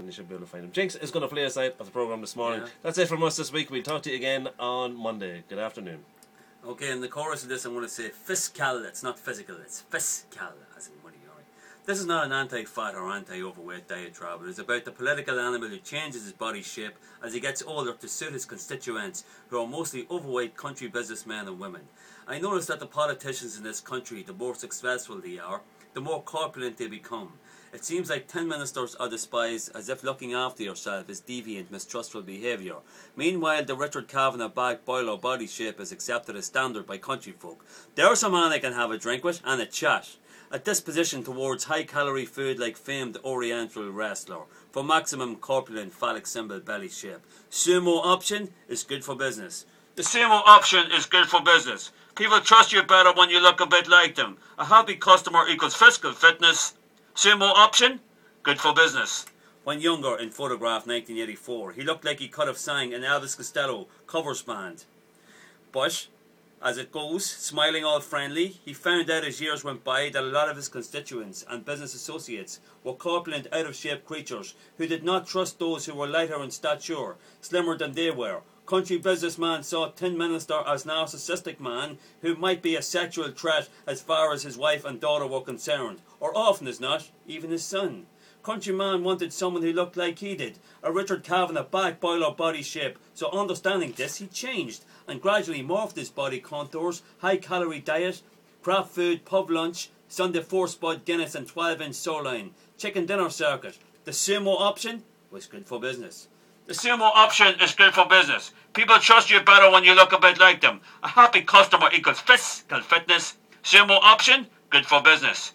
and you should be able to find him. Jinx is going to play aside of the programme this morning. Yeah. That's it from us this week. We'll talk to you again on Monday. Good afternoon. Okay, in the chorus of this I'm going to say fiscal. It's not physical, it's fiscal, as in money. Alright. This is not an anti-fat or anti-overweight diatribe. It is about the political animal who changes his body shape as he gets older to suit his constituents, who are mostly overweight country businessmen and women. I notice that the politicians in this country, the more successful they are, the more corpulent they become. It seems like 10 ministers are despised as if looking after yourself is deviant, mistrustful behaviour. Meanwhile, the Richard Kavanagh back boiler body shape is accepted as standard by country folk. There's a man I can have a drink with and a chat. A disposition towards high-calorie food like famed Oriental wrestler for maximum corpulent phallic symbol belly shape. Sumo option is good for business. The Sumo option is good for business. People trust you better when you look a bit like them. A happy customer equals fiscal fitness. Sumo option, good for business. When younger, in photograph 1984, he looked like he could have sang an Elvis Costello covers band. But, as it goes, smiling all friendly, he found out as years went by that a lot of his constituents and business associates were corpulent, out-of-shape creatures who did not trust those who were lighter in stature, slimmer than they were. Country businessman saw Tin Minister as narcissistic man who might be a sexual threat as far as his wife and daughter were concerned, or often as not, even his son. Countryman wanted someone who looked like he did, a Richard Kavanagh back boiler body shape, so understanding this he changed and gradually morphed his body contours, high calorie diet, craft food, pub lunch, Sunday 4-spud Guinness and 12-inch sirloin, chicken dinner circuit. The Sumo option was good for business. The Sumo option is good for business. People trust you better when you look a bit like them. A happy customer equals fiscal fitness. Sumo option, good for business.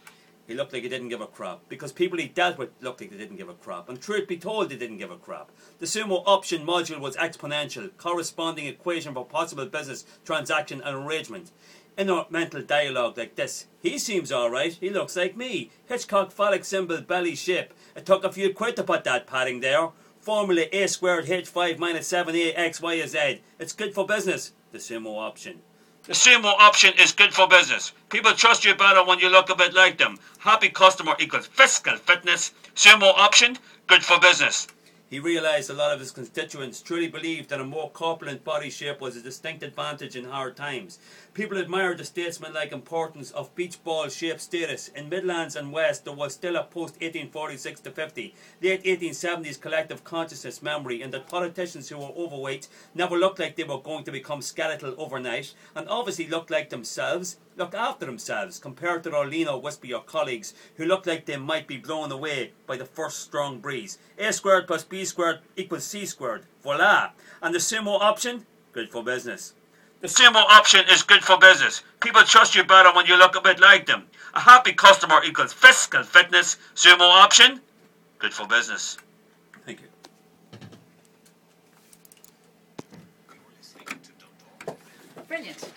He looked like he didn't give a crap, because people he dealt with looked like they didn't give a crap, and truth be told they didn't give a crap. The Sumo option module was exponential, corresponding equation for possible business, transaction and arrangement. Inner mental dialogue like this: he seems alright, he looks like me. Hitchcock phallic symbol belly shape. It took a few quid to put that padding there. Formula A squared H5 minus 7A X, Y, Z. It's good for business. The Sumo option. The Sumo option is good for business. People trust you better when you look a bit like them. Happy customer equals fiscal fitness. Sumo option, good for business. He realised a lot of his constituents truly believed that a more corpulent body shape was a distinct advantage in hard times. People admired the statesman-like importance of beach ball shape status. In Midlands and West there was still a post-1846 to 50, late 1870s collective consciousness memory in that politicians who were overweight never looked like they were going to become skeletal overnight, and obviously looked like themselves, looked after themselves, compared to their leaner, wispier colleagues who looked like they might be blown away by the first strong breeze. A squared plus B squared equals C squared. Voila! And the Sumo option? Good for business. The Sumo option is good for business. People trust you better when you look a bit like them. A happy customer equals fiscal fitness. Sumo option? Good for business. Thank you. Brilliant.